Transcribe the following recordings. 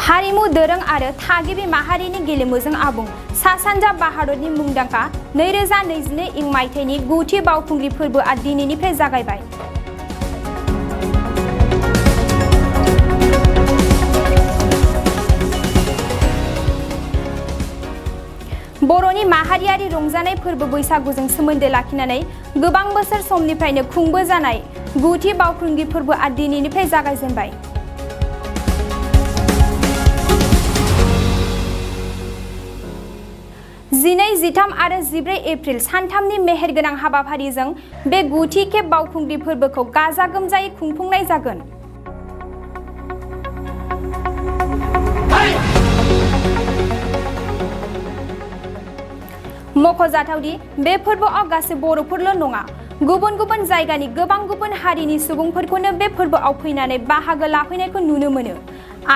हारिमु दोरों आरो थागिबि माहारिनि गेलेमुजों आबुं सा-सानजा भारतनि मुंदांखा 2022 इं मायथाइनि 9थि बावखुंग्रि फोरबोआ दिनैनिफ्राय जागायबाय। बर'नि माहारियारि रंजानाय फोरबो बैसागुजों सोमोन्दो लाखिनानै गोबां बोसोर समनिफ्रायनो खुंबोजानाय 9थि बावखुंग्रि फोरबोआ दिनैनिफ्राय जागायजेनबाय। 12, 13 आरो 14 एप्रिल सानथामनि मेहेरगोनां हाबाफारिजों बे 9थि खेब बावखुंग्रि फोरबोखौ गाजा गोमजायै खुंफुंनाय जागोन। मख'जाथावदि बे फोरबोआव गासै बर'फोरल' नङा, गुबुन गुबुन जायगानि गोबां गुबुन हारिनि सुबुंफोरखौनो बे फोरबोआव फैनानै बाहागो लाफैनायखौ नुनो मोनो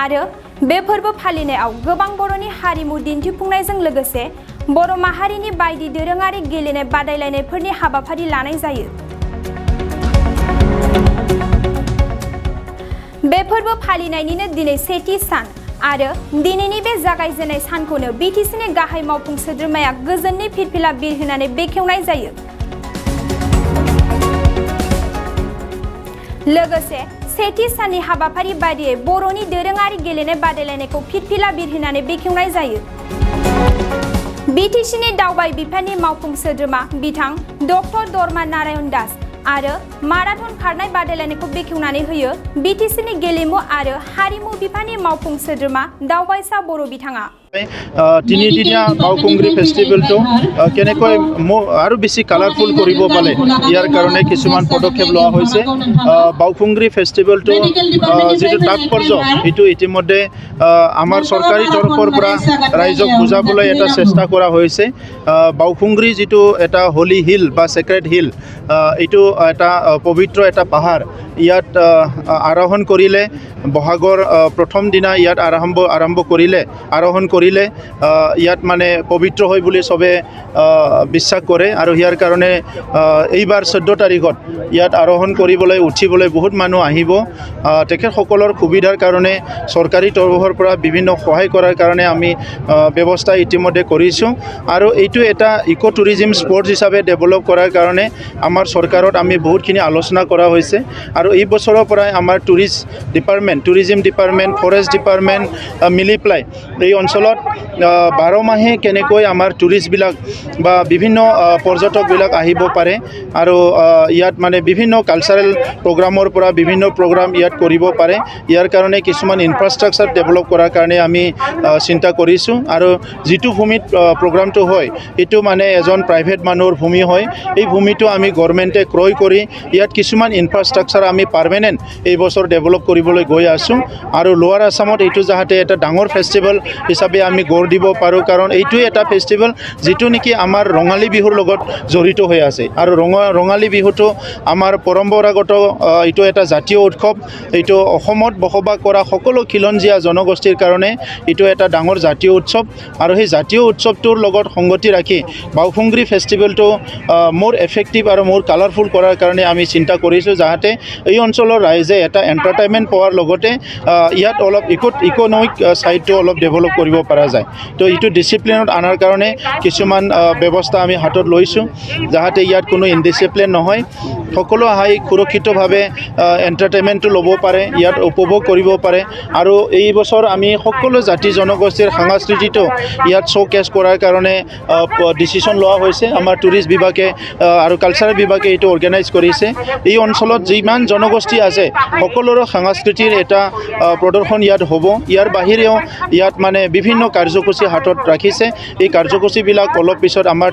आरो बे फोरबो फालिनायाव गोबां बर'नि हारिमु दिन्थिफुंनायजों लोगोसे बर' माहारिनि बायदि दोरोङारि गेलेनाय बादायलायनायफोरनि हाबाफारि लानाय जायो। बे फोरबो फालिनायनिनो दिनै सेथि सान आरो दिनैनि बे जागायजेननाय सानखौनो बिटिसिनि गाहाय मावफुं सोद्रोमाया गोजोननि फिरफिला बिरहोनानै बेखेवनाय जायो। लोगोसे सेथि साननि हाबाफारि बायदियै बर'नि दोरोङारि गेलेनाय बादायलायनायखौ फिरफिला बिरहोनानै बेखेवनाय जायो। बिटिसिनि दावबाय बिफाननि मावफुं सोद्रोमा बिथां डक्टर दरमा नारायण दास आरो माराथन खारनाय बादायलायनायखौ बेखेवनानै होयो बिटिसिनि गेलेमु आरो हारिमु बिफाननि मावफुं सोद्रोमा दावबायसा बर' बिथाङा। তিনিদিনীয়া বাওকুংগ্ৰি ফেষ্টিভেলটো কেনেকৈ আৰু বেছি কালাৰফুল কৰিব পালে ইয়াৰ কাৰণে কিছুমান পদক্ষেপ লোৱা হৈছে। বাওকুংগ্ৰি ফেষ্টিভেলটো যিটো তাৎপৰ্য এইটো ইতিমধ্যে আমাৰ চৰকাৰী তৰফৰ পৰা ৰাইজক বুজাবলৈ এটা চেষ্টা কৰা হৈছে। বাওকুংগ্ৰি যিটো এটা হোলি হিল বা চেক্ৰেড হিল, এইটো এটা পবিত্ৰ এটা পাহাৰ। ইয়াত আৰোহণ কৰিলে বহাগৰ প্ৰথম দিনা ইয়াত আৰম্ভ কৰিলে আৰোহণ কৰিলে ইয়াত মানে পবিত্ৰ হয় বুলি সবে বিশ্বাস কৰে আৰু ইয়াৰ কাৰণে এইবাৰ 14 তাৰিখত ইয়াত আৰোহণ কৰিবলৈ উঠিবলৈ বহুত মানুহ আহিব। তেখেতসকলৰ সুবিধাৰ কাৰণে চৰকাৰী তৰফৰ পৰা বিভিন্ন সহায় কৰাৰ কাৰণে আমি ব্যৱস্থা ইতিমধ্যে কৰিছোঁ আৰু এইটো এটা ইকো টুৰিজিম স্পৰ্টছ হিচাপে ডেভেলপ কৰাৰ কাৰণে আমাৰ চৰকাৰত আমি বহুতখিনি আলোচনা কৰা হৈছে আৰু এই বছৰৰ পৰাই আমাৰ টুৰিজিম ডিপাৰ্টমেণ্ট ফৰেষ্ট ডিপাৰ্টমেণ্ট মিলি পেলাই এই অঞ্চলত 12 মাহে কেনেকৈ আমাৰ টুৰিষ্টবিলাক বা বিভিন্ন পৰ্যটকবিলাক আহিব পাৰে আৰু ইয়াত মানে বিভিন্ন কালচাৰেল প্ৰগ্ৰামৰ পৰা বিভিন্ন প্ৰগ্ৰাম ইয়াত কৰিব পাৰে। ইয়াৰ কাৰণে কিছুমান ইনফ্ৰাষ্ট্ৰাকচাৰ ডেভেলপ কৰাৰ কাৰণে আমি চিন্তা কৰিছোঁ আৰু যিটো ভূমিত প্ৰগ্ৰামটো হয় এইটো মানে এজন প্ৰাইভেট মানুহৰ ভূমি হয়। এই ভূমিটো আমি গভৰ্ণমেণ্টে ক্ৰয় কৰি ইয়াত কিছুমান ইনফ্ৰাষ্ট্ৰাকচাৰ আমি পাৰ্মানেণ্ট এই বছৰ ডেভেলপ কৰিবলৈ গৈ আছোঁ আৰু লোৱাৰ আছামত এইটো যাতে এটা ডাঙৰ ফেষ্টিভেল হিচাপে আমি গঢ় দিব পাৰোঁ, কাৰণ এইটোৱে এটা ফেষ্টিভেল যিটো নেকি আমাৰ ৰঙালী বিহুৰ লগত জড়িত হৈ আছে আৰু ৰঙালী বিহুটো আমাৰ পৰম্পৰাগত এইটো এটা জাতীয় উৎসৱ। এইটো অসমত বসবাস কৰা সকলো খিলঞ্জীয়া জনগোষ্ঠীৰ কাৰণে এইটো এটা ডাঙৰ জাতীয় উৎসৱ আৰু সেই জাতীয় উৎসৱটোৰ লগত সংগতি ৰাখি বাওকুংগ্ৰি ফেষ্টিভেলটো মোৰ এফেক্টিভ আৰু মোৰ কালাৰফুল কৰাৰ কাৰণে আমি চিন্তা কৰিছোঁ যাতে এই অঞ্চলৰ ৰাইজে এটা এণ্টাৰটেইনমেণ্ট পোৱাৰ লগতে ইয়াত অলপ ইকনমিক ছাইডটো অলপ ডেভেলপ কৰিব পৰা যায়। তো এইটো ডিচিপ্লিনত আনাৰ কাৰণে কিছুমান ব্যৱস্থা আমি হাতত লৈছোঁ যাতে ইয়াত কোনো ইনডিচিপ্লিন নহয়, সকলো আহি সুৰক্ষিতভাৱে এণ্টাৰটেইনমেণ্টটো ল'ব পাৰে, ইয়াত উপভোগ কৰিব পাৰে আৰু এই বছৰ আমি সকলো জাতি জনগোষ্ঠীৰ সংস্কৃতিটো ইয়াত শ্ব'কেছ কৰাৰ কাৰণে ডিচিশ্যন লোৱা হৈছে। আমাৰ টুৰিষ্ট বিভাগে আৰু কালচাৰেল বিভাগে এইটো অৰ্গেনাইজ কৰিছে। এই অঞ্চলত যিমান জনগোষ্ঠী আছে সকলোৰে সংস্কৃতিৰ এটা প্ৰদৰ্শন ইয়াত হ'ব। ইয়াৰ বাহিৰেও ইয়াত মানে বিভিন্ন কাৰ্যসূচী হাতত ৰাখিছে। এই কাৰ্যসূচীবিলাক অলপ পিছত আমাৰ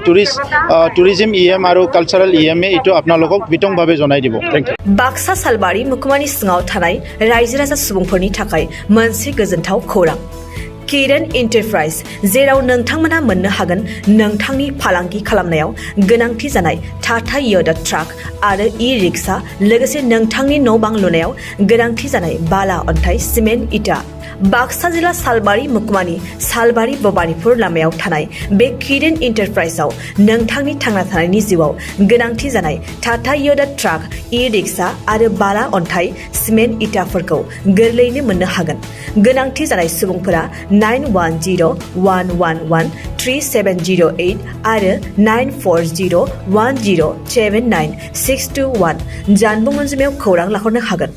টুৰিজিম EM আৰু কালচাৰেল EMএ এইটো আপোনালোকক বিতংভাৱে জনাই দিব। Thank you. बाक्सा सालबारि मुखुमानि सिङाव थानाय रायजो राजा सुबुंफोरनि थाखाय मोनसे गोजोनथाव खौरां। किरण एन्टारप्राइज जेराव नोंथांमोना मोननो हागोन नोंथांनि फालांगि खालामनायाव गोनांथि जानाय टाटा य'दा ट्राक आरो ई-रिक्शा लोगोसे नोंथांनि न' बां लुनायाव गोनांथि जानाय बाला अन्थाइ सिमेन्ट इटा बाक्सा जिल्ला सालबारि मुखुमानि सालबारि भबानिपुर लामायाव थानाय बे किरण एन्टारप्राइजआव नोंथांनि थांना थानायनि जिउआव गोनांथि जानाय टाटा य'दा ट्राक ई-रिक्शा आरो बाला अन्थाइ सिमेन्ट इटाफोरखौ गोरलैयैनो मोननो हागोन गोनांथि जानाय सुबुंफोरा 9101113708 आरो 9401079621 जानबुं अनजिमायाव खौरां लाहरनो हागोन।